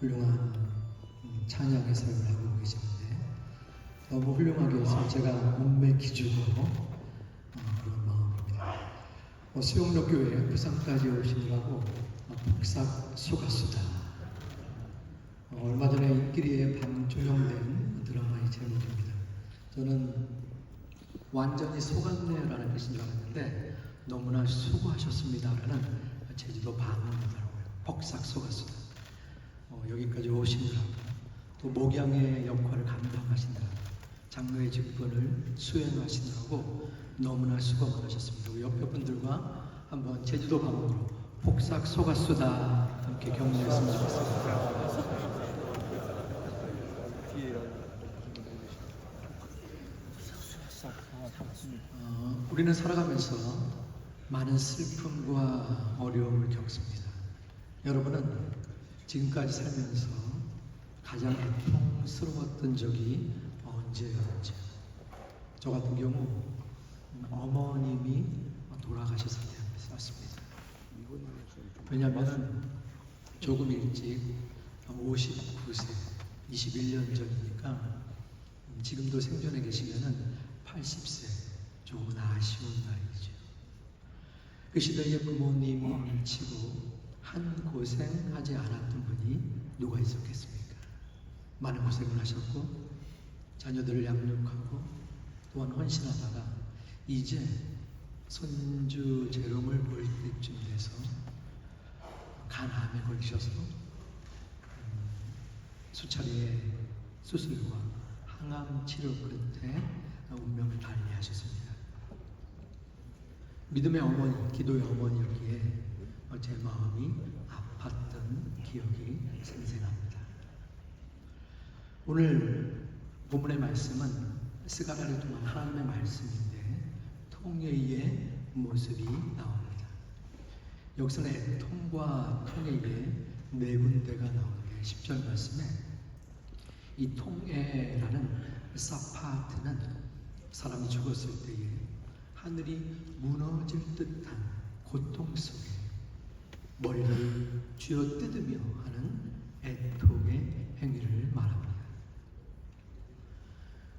훌륭한 찬양의 사역을 하고 계시는데 너무 훌륭하게 해서 제가 몸매 기주고 그런 마음입니다. 수영로교회 부산까지 오시느라고 복삭 속았수다. 얼마 전에 인기리에 방조용된 드라마의 제목입니다. 저는 완전히 속았네요라는 뜻인 줄 알았는데 너무나 수고하셨습니다라는 제주도 방언이더라고요. 복삭 속았수다. 여기까지 오시느라고 또 목양의 역할을 감당하시느라 장로의 직분을 수행하시느라고 너무나 수고 많으셨습니다. 우리 옆에 분들과 한번 제주도 방언으로 복삭 속았수다 함께 격려했으면 좋겠습니다. 우리는 살아가면서 많은 슬픔과 어려움을 겪습니다. 여러분은 지금까지 살면서 가장 애통스러웠던 적이 언제였는지. 저 같은 경우 어머님이 돌아가셨을 때였습니다. 왜냐하면 조금 일찍 59세 21년 전이니까 지금도 생존해 계시면은 80세 조금 아쉬운 나이죠. 그 시대에 부모님을 치고 한 고생 하지 않았던 분이 누가 있었겠습니까? 많은 고생을 하셨고 자녀들을 양육하고 또한 헌신하다가 이제 손주 재롱을 볼 때쯤 돼서 간암에 걸리셔서 수차례의 수술과 항암 치료 끝에 운명을 달리하셨습니다. 믿음의 어머니, 기도의 어머니였기에 제 마음이 아팠던 기억이 생생합니다. 오늘 본문의 말씀은 스가랴를 통한 하나님의 말씀인데 통회의 모습이 나옵니다. 여기서는 애통과 통회의 네 군데가 나오는데 10절 말씀에 이 통회라는 사파트는 사람이 죽었을 때에 하늘이 무너질 듯한 고통 속에 머리를 쥐어뜯으며 하는 애통의 행위를 말합니다.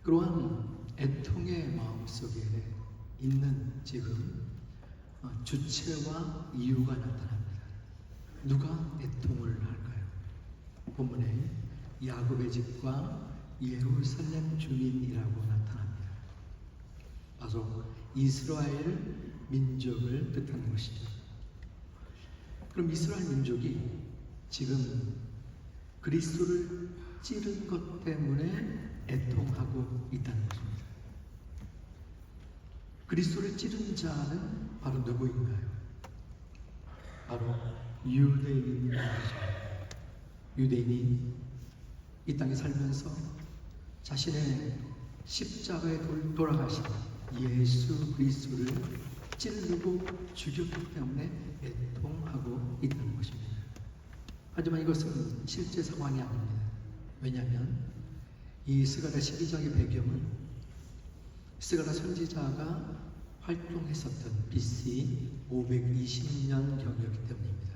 그러한 애통의 마음속에 있는 지금 주체와 이유가 나타납니다. 누가 애통을 할까요? 본문에 야곱의 집과 예루살렘 주민이라고 나타납니다. 바로 이스라엘 민족을 뜻하는 것이죠. 그럼 이스라엘 민족이 지금 그리스도를 찌른 것 때문에 애통하고 있다는 것입니다. 그리스도를 찌른 자는 바로 누구인가요? 바로 유대인입니다. 유대인이 이 땅에 살면서 자신의 십자가에 돌아가신 예수 그리스도를 찌르고 죽였기 때문에 애통하고 있다는 것입니다. 하지만 이것은 실제 상황이 아닙니다. 왜냐하면 이 스가랴 12장의 배경은 스가랴 선지자가 활동했었던 BC 520년경이었기 때문입니다.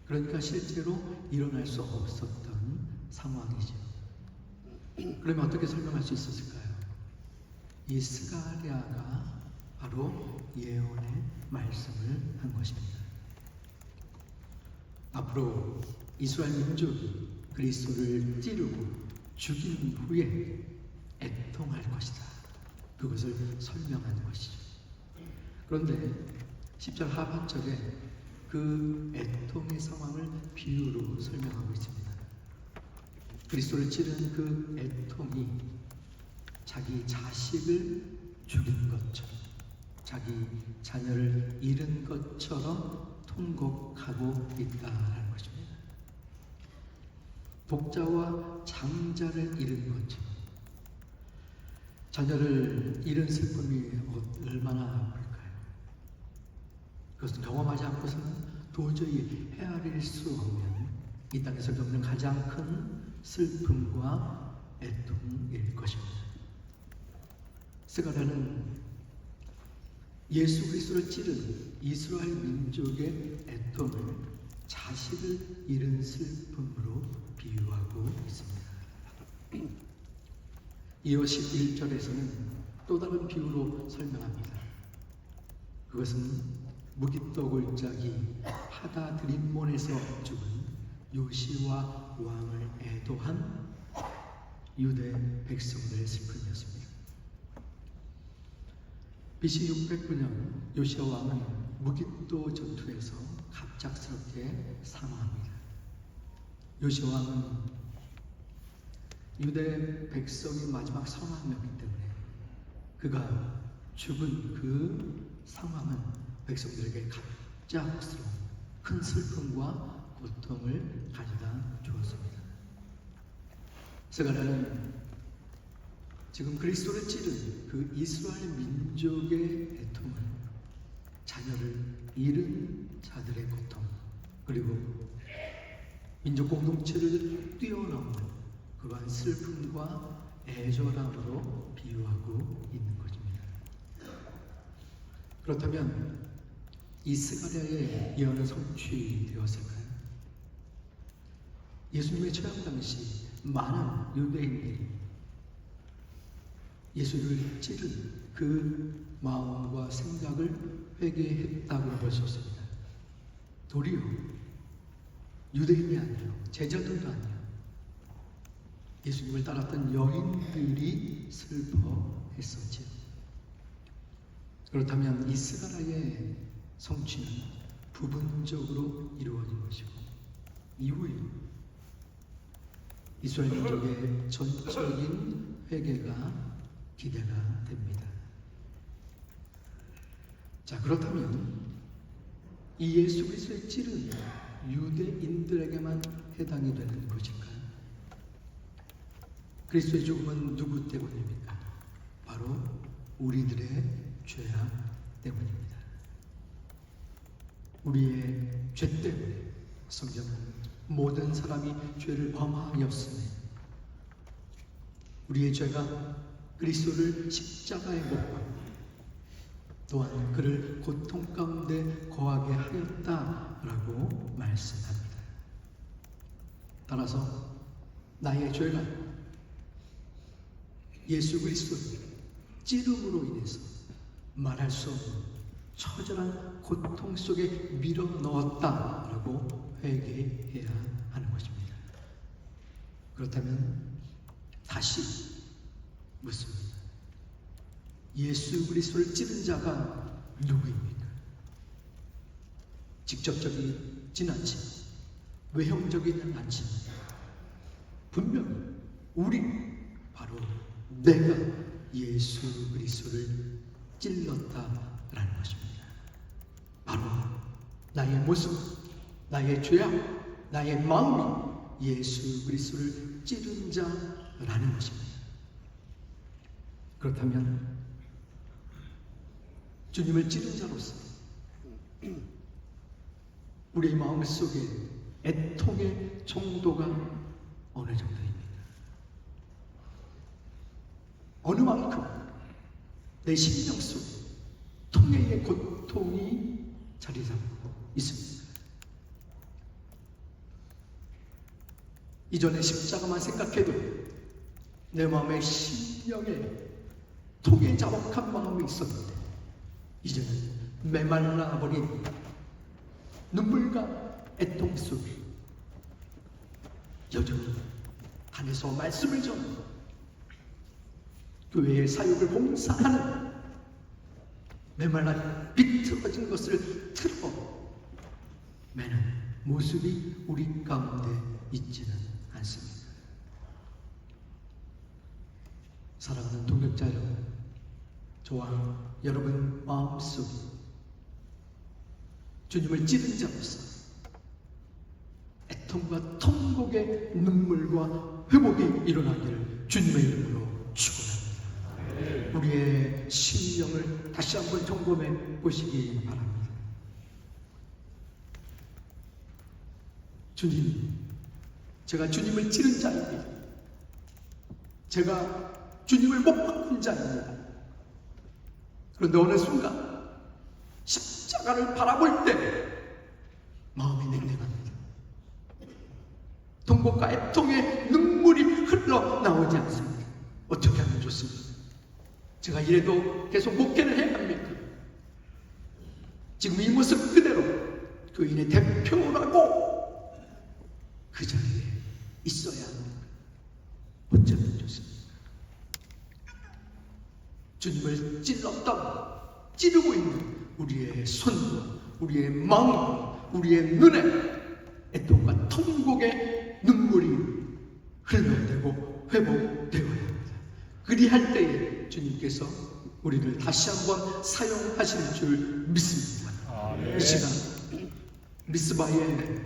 그러니까 실제로 일어날 수 없었던 상황이죠. 그러면 어떻게 설명할 수 있었을까요? 이 스가랴가 바로 예언의 말씀을 한 것입니다. 앞으로 이스라엘 민족이 그리스도를 찌르고 죽인 후에 애통할 것이다. 그것을 설명하는 것이죠. 그런데 10절 하반절에 그 애통의 상황을 비유로 설명하고 있습니다. 그리스도를 찌른 그 애통이 자기 자식을 죽인 것처럼, 자기 자녀를 잃은 것처럼 통곡하고 있다는 것입니다. 독자와 장자를 잃은 것처럼 자녀를 잃은 슬픔이 얼마나 아플까요? 그것을 경험하지 않고서는 도저히 헤아릴 수 없는 이 땅에서 겪는 가장 큰 슬픔과 애통일 것입니다. 스가랴는 예수 그리스도를 찌른 이스라엘 민족의 애통을 자식을 잃은 슬픔으로 비유하고 있습니다. 이어 11절에서는 또 다른 비유로 설명합니다. 그것은 무기또 골짜기 하다드림몬에서 죽은 요시와 왕을 애도한 유대 백성들의 슬픔이었습니다. BC 609년 요시아 왕은 무기또 전투에서 갑작스럽게 사망합니다. 요시아 왕은 유대 백성이 마지막 선왕이었기 때문에 그가 죽은 그 상황은 백성들에게 갑작스러운 큰 슬픔과 고통을 가져다 주었습니다. 스가랴는 지금 그리스도를 찌른 그 이스라엘 민족의 애통을, 자녀를 잃은 자들의 고통, 그리고 민족 공동체를 뛰어넘는 그러한 슬픔과 애절함으로 비유하고 있는 것입니다. 그렇다면 이 스가랴의 예언은 성취되었을까요? 예수님의 처형 당시 많은 유대인들이 예수를 찌른 그 마음과 생각을 회개했다고 볼 수 있습니다. 도리어 유대인이 아니요, 제자들도 아니요, 예수님을 따랐던 여인들이 슬퍼했었지요. 그렇다면 이 스가랴의 성취는 부분적으로 이루어진 것이고, 이후에 이스라엘 민족의 전적인 회개가 기대가 됩니다. 자, 그렇다면 이 예수 그리스도의 찌른 유대인들에게만 해당이 되는 것일까요? 그리스도의 죽음은 누구 때문입니까? 바로 우리들의 죄악 때문입니다. 우리의 죄 때문에 성경은 모든 사람이 죄를 범하였으니 우리의 죄가 그리스도를 십자가에 못 박고 또한 그를 고통 가운데 거하게 하였다라고 말씀합니다. 따라서 나의 죄가 예수 그리스도의 찌름으로 인해서 말할 수 없는 처절한 고통 속에 밀어 넣었다라고 회개해야 하는 것입니다. 그렇다면 다시 묻습니다. 예수 그리스도를 찌른 자가 누구입니까? 직접적이진 않지만, 외형적이진 않지만, 분명 우리, 바로 내가 예수 그리스도를 찔렀다라는 것입니다. 바로 나의 모습, 나의 죄악, 나의 마음이 예수 그리스도를 찌른 자라는 것입니다. 그렇다면 주님을 찌른 자로서 우리 마음 속에 애통의 정도가 어느 정도입니까? 어느 만큼 내 심령 속에 통해의 고통이 자리 잡고 있습니다. 이전에 십자가만 생각해도 내 마음의 심령에 통에 자복한 마음이 있었는데 이제는 메말라버린 눈물과 애통 속에 여전히 단에서 말씀을 전하고 교회의 사역을 봉사하는 메말라 비틀어진 것을 틀어매는 모습이 우리 가운데 있지는 않습니다. 사랑하는 동역자 여러분, 저와 여러분 마음속에 주님을 찌른 자로서 애통과 통곡의 눈물과 회복이 일어나기를 주님의 이름으로 축원합니다. 우리의 심령을 다시 한번 점검해 보시기 바랍니다. 주님, 제가 주님을 찌른 자입니다. 제가 주님을 못 바꾼 자입니다. 그런데 어느 순간 십자가를 바라볼 때 마음이 냉랭합니다. 통곡과 애통의 눈물이 흘러나오지 않습니다. 어떻게 하면 좋습니까? 제가 이래도 계속 목회를 해야 합니까? 지금 이 모습 그대로 교인의 대표라고 그 자리에 있어야 합니다. 어쩌면 좋습니까? 주님을 찌르고 있는 우리의 손과 우리의 마음, 우리의 눈에 애통과 통곡의 눈물이 흘러야 되고 회복되어야 합니다. 그리할 때에 주님께서 우리를 다시 한번 사용하실 줄 믿습니다. 이 시간 미스바의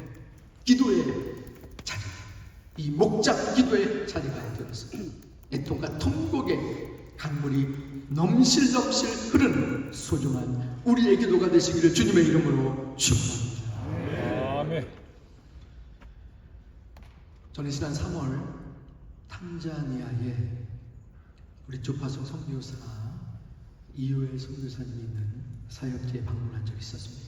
기도의 자리, 이 목장 기도의 자리가 되어서 애통과 통곡의 강물이 넘실넘실 흐르는 소중한 우리의 기도가 되시기를 주님의 이름으로 축원합니다. 아멘. 저는 지난 3월 탄자니아에 우리 주파수 선교사 이효엘 선교사님이 있는 사역지에 방문한 적이 있었습니다.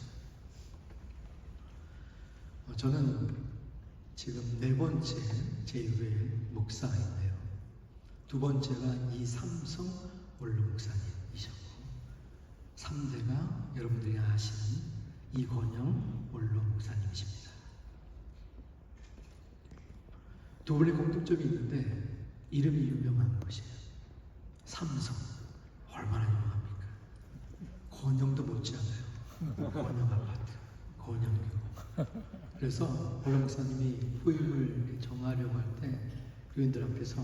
저는 지금 4번째 제1회 목사인데요. 2번째가 이삼성 원로 목사님이셨고 3대가 여러분들이 아시는 이권영 원로 목사님이십니다. 두 분의 공통점이 있는데 이름이 유명한 것이에요. 삼성 얼마나 유명합니까? 권영도 못지않아요. 권영 아파트, 권영교구. 그래서 원로 목사님이 후임을 정하려고 할 때 교인들 앞에서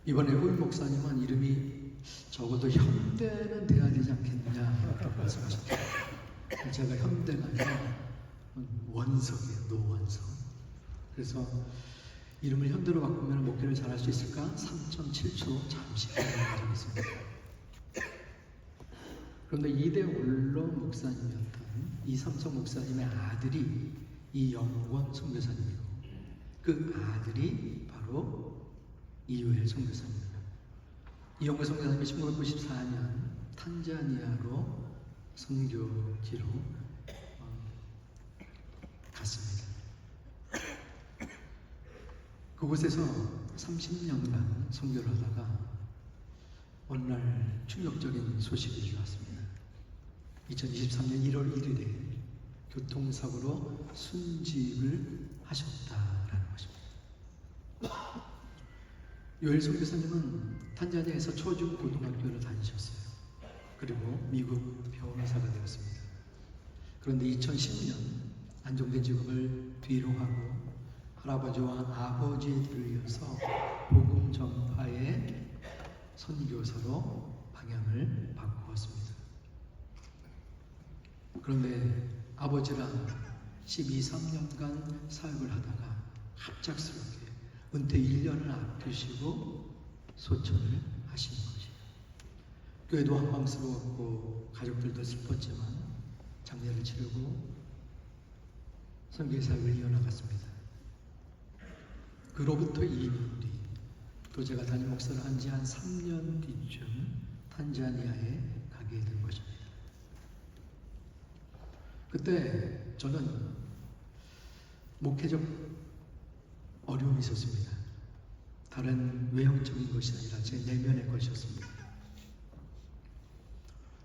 이번에 후임 목사님은 이름이 적어도 현대는 돼야 되지 않겠느냐 말씀하셨어요. 제가 현대가 아니라 원석이에요. 노원석. 그래서 이름을 현대로 바꾸면 목회를 잘할 수 있을까? 3.7초 잠시 고민하겠습니다. 그런데 2대 원로 목사님이었던 이삼성 목사님의 아들이 이영권 선교사님이고 그 아들이 바로 이효엘 선교사입니다. 이영권 선교사님이 1994년 탄자니아로 선교지로 갔습니다. 그곳에서 30년간 선교를 하다가 어느 날 충격적인 소식이 들어왔습니다. 2023년 1월 1일에 교통사고로 순직을 하셨다라는 것입니다. 요엘 선교사님은 탄자니아에서 초중 고등학교를 다니셨어요. 그리고 미국 변호사가 되었습니다. 그런데 2010년 안정된 직업을 뒤로 하고 할아버지와 아버지에 이어서 복음 전파의 선교사로 방향을 바꾸었습니다. 그런데 아버지랑 12, 3년간 사역을 하다가 갑작스럽게 은퇴 1년을 앞두시고 소천을 하신 것이에요. 교회도 한방스러웠고 가족들도 슬펐지만 장례를 치르고 선교의 사역을 이어나갔습니다. 그로부터 2년 뒤, 또 제가 담임 목사를 한 지 한 3년 뒤쯤 탄자니아에 가게 된 것입니다. 그때 저는 목회적 어려움이 있었습니다. 다른 외형적인 것이 아니라 제 내면의 것이었습니다.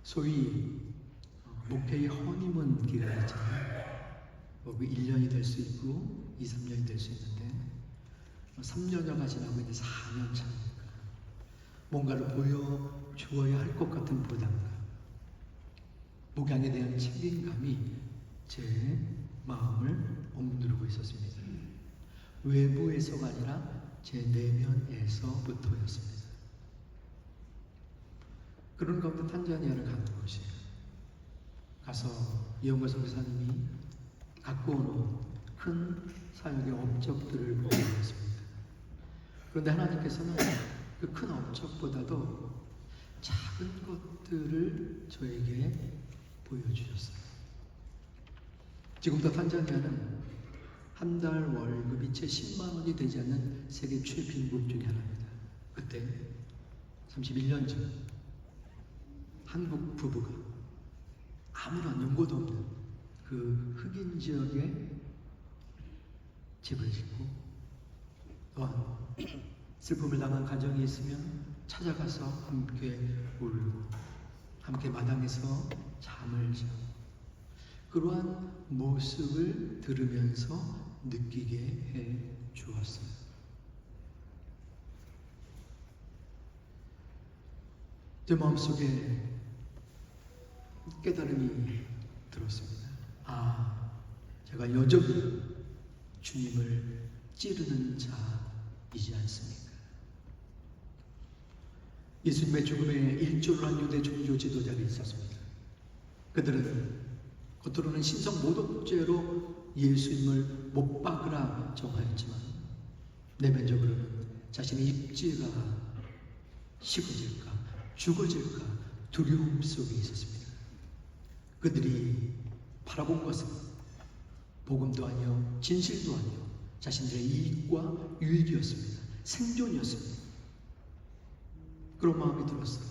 소위 목회의 허니문 기간 있잖아요. 뭐 1년이 될 수 있고 2, 3년이 될 수 있는데 3년여가 지나고 이제 4년 차니까 뭔가를 보여주어야 할 것 같은 부담감, 목양에 대한 책임감이 제 마음을 억누르고 있었습니다. 외부에서가 아니라 제 내면에서부터였습니다. 그런 가운데 탄자니아를 가는 것이에요. 가서 이영권 선교사님이 갖고 오는 큰 사역의 업적들을 보게 되었습니다. 그런데 하나님께서는 그 큰 업적보다도 작은 것들을 저에게 보여주셨어요. 지금부터 탄자니아는 한 달 월급이 채 10만 원이 되지 않는 세계 최빈국 중에 하나입니다. 그때 31년 전 한국 부부가 아무런 연고도 없는 그 흑인 지역에 집을 짓고, 또한 슬픔을 당한 가정이 있으면 찾아가서 함께 울고 함께 마당에서 잠을 자고, 그러한 모습을 들으면서 느끼게 해 주었어요. 제 마음속에 깨달음이 들었습니다. 제가 여전히 주님을 찌르는 자이지 않습니까? 예수님의 죽음에 일조를 한 유대 종교 지도자들이 있었습니다. 그들은 겉으로는 신성 모독죄로 예수님을 못 박으라 정하였지만 내면적으로는 자신의 입지가 식어질까 죽어질까 두려움 속에 있었습니다. 그들이 바라본 것은 복음도 아니요 진실도 아니요 자신들의 이익과 유익이었습니다. 생존이었습니다. 그런 마음이 들었어요.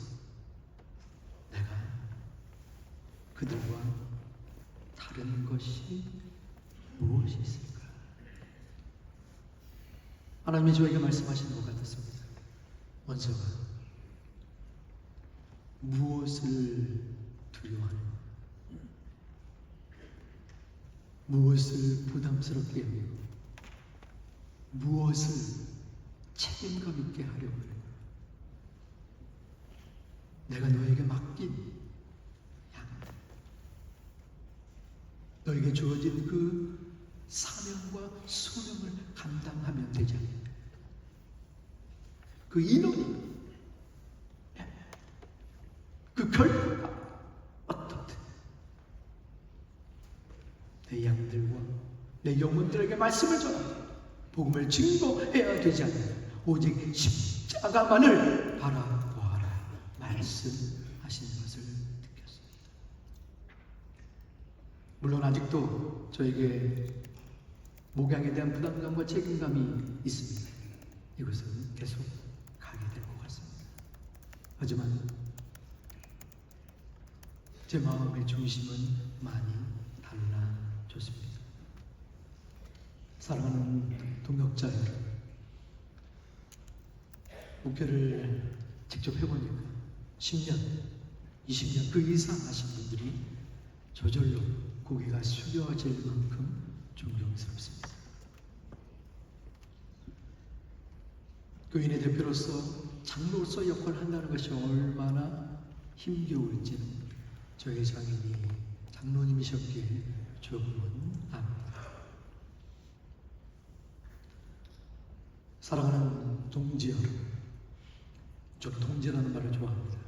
내가 그들과 다른 것이 무엇이 있을까? 하나님이 저에게 말씀하시는 것 같았습니다. 원서가 무엇을 두려워하는가? 무엇을 부담스럽게 여기고 무엇을 책임감 있게 하려고 하는가? 내가 너에게 맡긴 양, 너에게 주어진 그 사명과 소명을 감당하면 되지 않을까? 그 인원이, 그 결과가 어떻든 내 양들과 내 영혼들에게 말씀을 전하고 복음을 증거해야 되지 않느냐. 오직 십자가만을 바라보아라 말씀하시는 것을 느꼈습니다. 물론 아직도 저에게 목양에 대한 부담감과 책임감이 있습니다. 이것은 계속 가게 될 것 같습니다. 하지만 제 마음의 중심은 많이 달라졌습니다. 사랑하는 동역자 여러분, 목회를 직접 해보니까 10년, 20년 그 이상 하신 분들이 저절로 고개가 숙여질 만큼 존경스럽습니다. 교인의 대표로서 장로로서 역할을 한다는 것이 얼마나 힘겨울지는 저희 장인이 장로님이셨기에 조금은 압니다. 사랑하는 동지 여러분, 저 동지라는 말을 좋아합니다.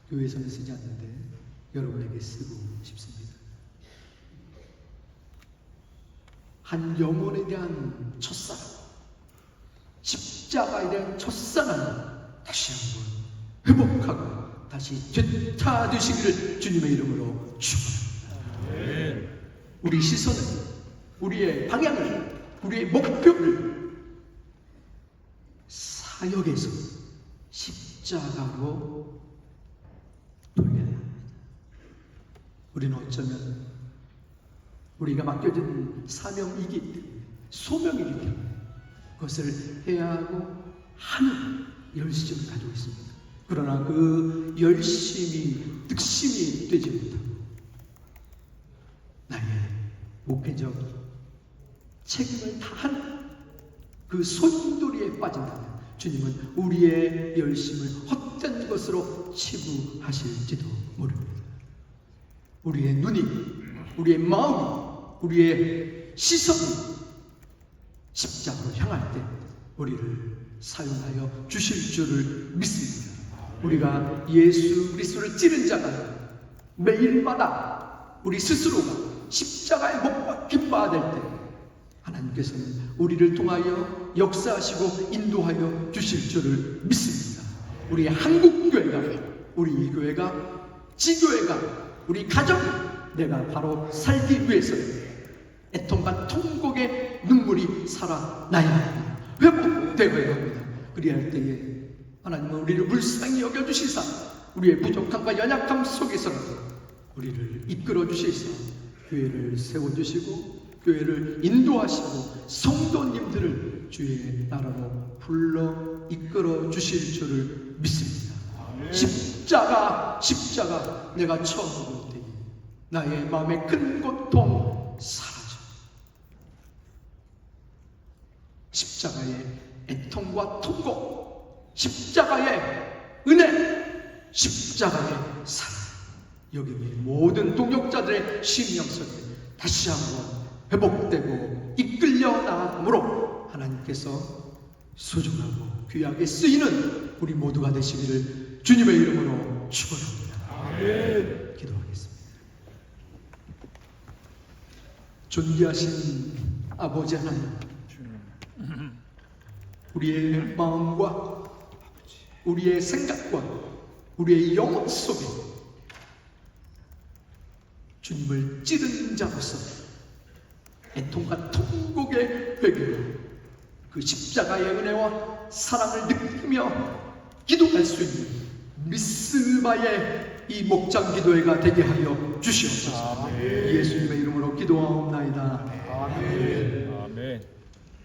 교회에서는 쓰지 않는데 여러분에게 쓰고 싶습니다. 한 영혼에 대한 첫사랑, 십자가에 대한 첫사랑 다시 한번 회복하고 다시 되찾으시기를 주님의 이름으로 축원합니다. 우리 시선을, 우리의 방향을, 우리의 목표를 사역에서 십자가로 돌려야 합니다. 우리는 어쩌면 우리가 맡겨진 사명이기 때문에, 소명이기 때문에 그것을 해야 하고 하는 열심을 가지고 있습니다. 그러나 그 열심이 득심이 되지 못하고 나의 목회적 책임을 다하는 그 손돌이에 빠진다면 주님은 우리의 열심을 헛된 것으로 치부하실지도 모릅니다. 우리의 눈이, 우리의 마음이, 우리의 시선이 십자가로 향할 때 우리를 사용하여 주실 줄을 믿습니다. 우리가 예수 그리스도를 찌른 자가 매일마다 우리 스스로가 십자가에 못 박힌 바 될 때 하나님께서는 우리를 통하여 역사하시고 인도하여 주실 줄을 믿습니다. 우리 한국교회가, 우리 교회가, 지교회가, 우리 가정이 내가 바로 살기 위해서 애통과 통곡의 눈물이 살아나야 합니다. 회복되어야 합니다. 그리할 때에 하나님은 우리를 불쌍히 여겨주시사 우리의 부족함과 연약함 속에서라도 우리를 이끌어 주시사 교회를 세워주시고 교회를 인도하시고 성도님들을 주의 나라로 불러 이끌어 주실 줄을 믿습니다. 십자가 내가 처음 볼 때에 나의 마음의 큰 고통 사라져. 십자가의 애통과 통고, 십자가의 은혜, 십자가의 사랑, 여기 모든 동역자들의 심령속에 다시 한번 회복되고 이끌려 나감으로 하나님께서 소중하고 귀하게 쓰이는 우리 모두가 되시기를 주님의 이름으로 축원합니다. 아멘. 기도하겠습니다. 존귀하신 아버지 하나님, 우리의 마음과 우리의 생각과 우리의 영혼 속에 주님을 찌른 자로서 애통과 통곡의 회개로 그 십자가의 은혜와 사랑을 느끼며 기도할 수 있는 미스바의 이 목장 기도회가 되게 하여 주시옵소서. 예수님의 이름으로 기도하옵나이다. 아멘.